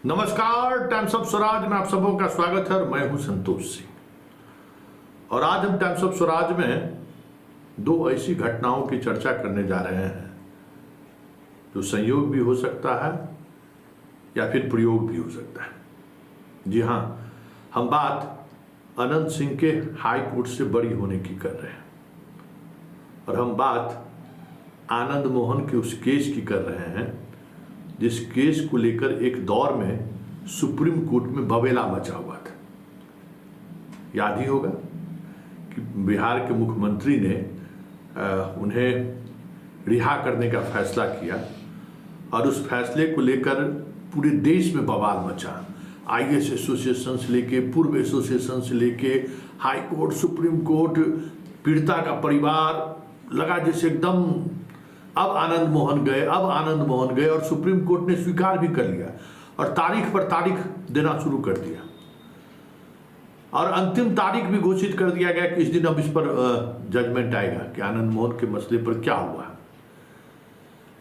नमस्कार, times of Swaraj में आप सबों का स्वागत है और मैं हूं संतोष सिंह। और आज हम टाइम्स ऑफ स्वराज में दो ऐसी घटनाओं की चर्चा करने जा रहे हैं जो संयोग भी हो सकता है या फिर प्रयोग भी हो सकता है। जी हां, हम बात अनंत सिंह के हाई कोर्ट से बरी होने की कर रहे हैं और हम बात आनंद मोहन के उस केस की कर रहे हैं जिस केस को लेकर एक दौर में सुप्रीम कोर्ट में बवेला मचा हुआ था। याद ही होगा कि बिहार के मुख्यमंत्री ने उन्हें रिहा करने का फैसला किया और उस फैसले को लेकर पूरे देश में बवाल मचा। आईएएस एसोसिएशन से लेके, पूर्व एसोसिएशन से लेके, हाई कोर्ट, सुप्रीम कोर्ट, पीड़िता का परिवार लगा जैसे एकदम अब आनंद मोहन गए और सुप्रीम कोर्ट ने स्वीकार भी कर लिया और तारीख पर तारीख देना शुरू कर दिया और अंतिम तारीख भी घोषित कर दिया गया कि इस दिन अब इस पर जजमेंट आएगा कि आनंद मोहन के मसले पर क्या हुआ।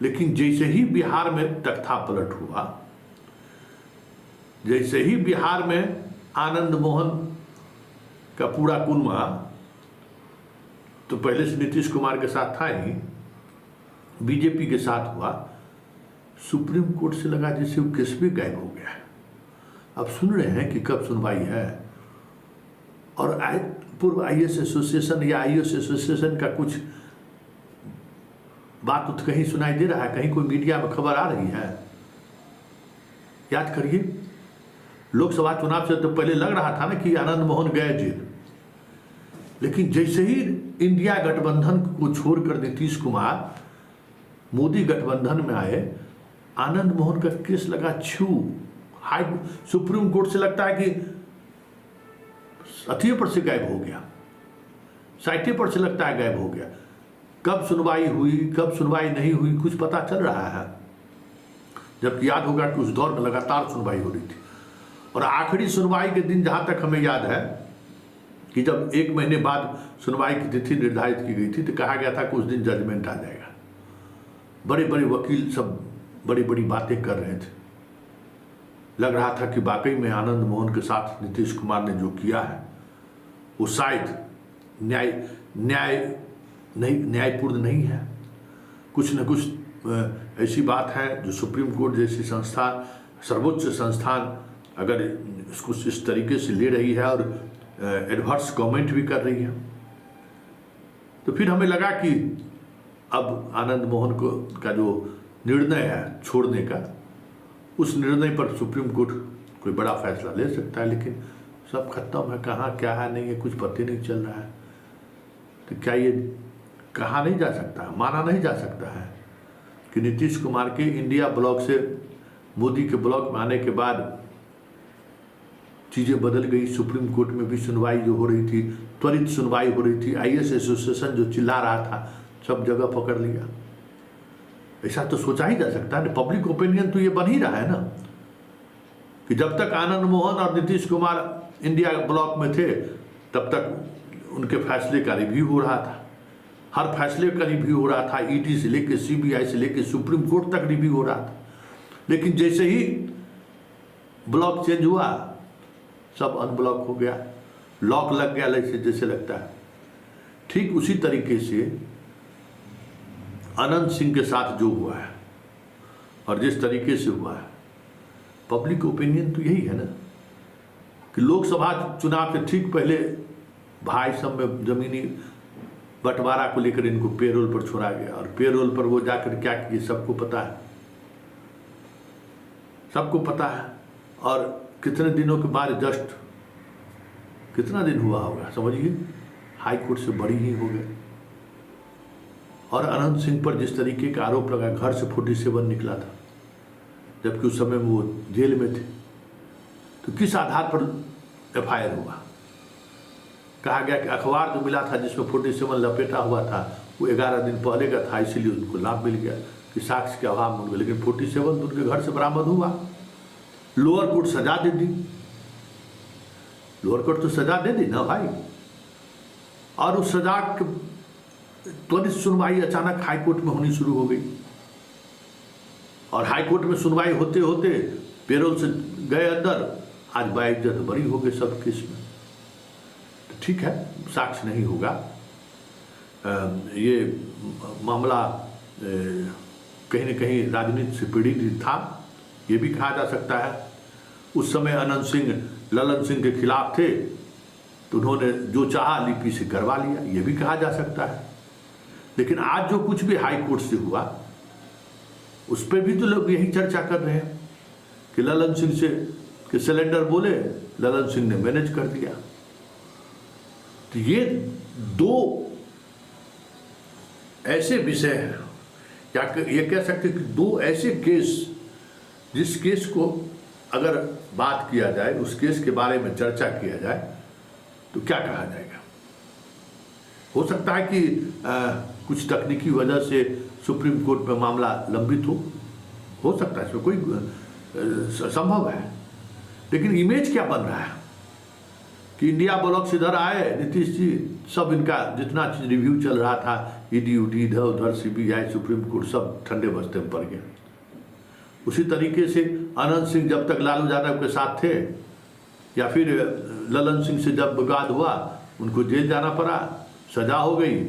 लेकिन जैसे ही बिहार में तख्तापलट हुआ, जैसे ही बिहार में आनंद मोहन का पूरा कुनबा तो पहले से नीतीश कुमार के साथ था ही, बीजेपी के साथ हुआ, सुप्रीम कोर्ट से लगा जैसे वो केस भी गायब हो गया है। अब सुन रहे हैं कि कब सुनवाई है और पूर्व आईएएस एसोसिएशन या आईएएस एसोसिएशन का कुछ बात तो कहीं सुनाई दे रहा है, कहीं कोई मीडिया में खबर आ रही है। याद करिए, लोकसभा चुनाव से तो पहले लग रहा था ना कि आनंद मोहन गए जेल, लेकिन जैसे ही इंडिया गठबंधन को छोड़कर नीतीश कुमार मोदी गठबंधन में आए, आनंद मोहन का केस लगा छू हाई सुप्रीम कोर्ट से लगता है कि अथिये पर से गायब हो गया, साइटे पर से लगता है गायब हो गया। कब सुनवाई हुई, कब सुनवाई नहीं हुई, कुछ पता चल रहा है। जबकि याद होगा कि उस दौर में लगातार सुनवाई हो रही थी और आखिरी सुनवाई के दिन जहां तक हमें याद है कि जब 1 महीने बाद सुनवाई की तिथि निर्धारित की गई थी तो कहा गया था कि उस दिन जजमेंट आ जाएगा। बड़े बड़े वकील सब बड़ी बड़ी बातें कर रहे थे। लग रहा था कि वाकई में आनंद मोहन के साथ नीतीश कुमार ने जो किया है वो शायद न्यायपूर्ण नहीं है। कुछ न कुछ ऐसी बात है जो सुप्रीम कोर्ट जैसी संस्थान, सर्वोच्च संस्थान अगर इसको इस तरीके से ले रही है और एडवर्स कमेंट भी कर रही है, तो फिर हमें लगा कि अब आनंद मोहन का जो निर्णय है छोड़ने का, उस निर्णय पर सुप्रीम कोर्ट कोई बड़ा फैसला ले सकता है। लेकिन सब खत्म है, कहाँ क्या है नहीं है कुछ पता नहीं चल रहा है। तो क्या ये कहा नहीं जा सकता, माना नहीं जा सकता है कि नीतीश कुमार के इंडिया ब्लॉक से मोदी के ब्लॉक में आने के बाद चीज़ें बदल गई। सुप्रीम कोर्ट में भी सुनवाई जो हो रही थी, त्वरित सुनवाई हो रही थी, आईएएस एसोसिएशन जो चिल्ला रहा था सब जगह पकड़ लिया। ऐसा तो सोचा ही जा सकता है। पब्लिक ओपिनियन तो ये बन ही रहा है ना कि जब तक आनंद मोहन और नीतीश कुमार इंडिया ब्लॉक में थे तब तक उनके फैसले का रिव्यू हो रहा था, हर फैसले का रिव्यू हो रहा था, ईडी से लेके सीबीआई से लेके सुप्रीम कोर्ट तक रिव्यू हो रहा था। लेकिन जैसे ही ब्लॉक चेंज हुआ सब अनब्लॉक हो गया, लॉक लग गया जैसे लगता है। ठीक उसी तरीके से अनंत सिंह के साथ जो हुआ है और जिस तरीके से हुआ है, पब्लिक ओपिनियन तो यही है ना कि लोकसभा चुनाव से ठीक पहले भाई सब में जमीनी बंटवारा को लेकर इनको पेरोल पर छोड़ा गया और पेरोल पर वो जाकर क्या किए सबको पता है, सबको पता है। और कितने दिनों के बाद, जस्ट कितना दिन हुआ होगा समझिए, हाई कोर्ट से बरी ही हो गए। और अनंत सिंह पर जिस तरीके का आरोप लगा, घर से 47 निकला था जबकि उस समय वो जेल में थे, तो किस आधार पर एफआईआर हुआ? कहा गया कि अखबार जो मिला था जिसमें 47 लपेटा हुआ था वो 11 दिन पहले का था, इसीलिए उनको लाभ मिल गया कि साक्ष्य के अभाव में। लेकिन 47 तो उनके घर से बरामद हुआ। लोअर कोर्ट सजा दे दी, लोअर कोर्ट तो सजा दे दी ना भाई। और उस सजा के त्वरित सुनवाई अचानक हाई कोर्ट में होनी शुरू हो गई और हाई कोर्ट में सुनवाई होते होते पेरोल से गए अंदर, आज बाइज्जत बरी हो गए सब केस में। तो ठीक है, साक्ष्य नहीं होगा, ये मामला कहीं न कहीं राजनीति से पीड़ित था, ये भी कहा जा सकता है। उस समय अनंत सिंह ललन सिंह के खिलाफ थे, तो उन्होंने जो चाहा लिपि से करवा लिया, ये भी कहा जा सकता है। लेकिन आज जो कुछ भी हाई कोर्ट से हुआ, उस पर भी तो लोग यही चर्चा कर रहे हैं कि ललन सिंह से कि सिलेंडर बोले, ललन सिंह ने मैनेज कर दिया। तो ये दो ऐसे विषय हैं, या ये कह सकते हैं कि दो ऐसे केस, जिस केस को अगर बात किया जाए, उस केस के बारे में चर्चा किया जाए, तो क्या कहा जाएगा। हो सकता है कि कुछ तकनीकी वजह से सुप्रीम कोर्ट में मामला लंबित हो सकता है, इसमें कोई संभव है। लेकिन इमेज क्या बन रहा है कि इंडिया ब्लॉक से इधर आए नीतीश जी, सब इनका जितना चीज रिव्यू चल रहा था, ईडी उडी इधर उधर, सीबीआई, सुप्रीम कोर्ट, सब ठंडे बस्ते में पड़ गए। उसी तरीके से अनंत सिंह जब तक लालू यादव के साथ थे, या फिर ललन सिंह से जब विवाद हुआ, उनको जेल जाना पड़ा, सजा हो गई।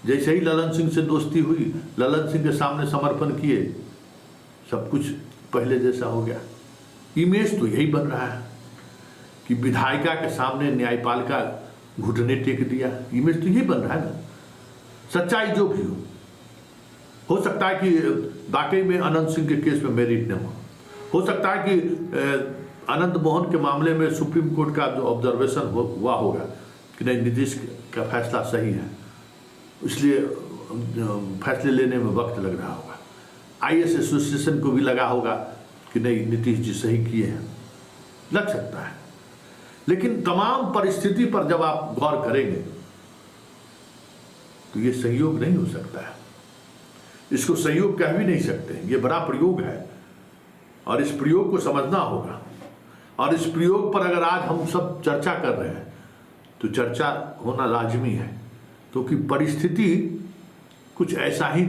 जैसे ही ललन सिंह से दोस्ती हुई, ललन सिंह के सामने समर्पण किए, सब कुछ पहले जैसा हो गया। इमेज तो यही बन रहा है कि विधायिका के सामने न्यायपालिका घुटने टेक दिया, इमेज तो यही बन रहा है ना। सच्चाई जो भी हो सकता है कि वाकई में अनंत सिंह के केस में मेरिट न हो सकता है कि अनंत मोहन के मामले में सुप्रीम कोर्ट का जो ऑब्जर्वेशन हुआ होगा कि नहीं, नीतीश का फैसला सही है, इसलिए फैसले लेने में वक्त लग रहा होगा। आईएएस एसोसिएशन को भी लगा होगा कि नहीं, नीतीश जी सही किए हैं, लग सकता है। लेकिन तमाम परिस्थिति पर जब आप गौर करेंगे तो ये संयोग नहीं हो सकता है, इसको संयोग कह भी नहीं सकते। ये बड़ा प्रयोग है और इस प्रयोग को समझना होगा। और इस प्रयोग पर अगर आज हम सब चर्चा कर रहे हैं तो चर्चा होना लाजमी है, क्योंकि परिस्थिति कुछ ऐसा ही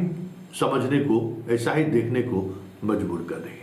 समझने को, ऐसा ही देखने को मजबूर कर रही है।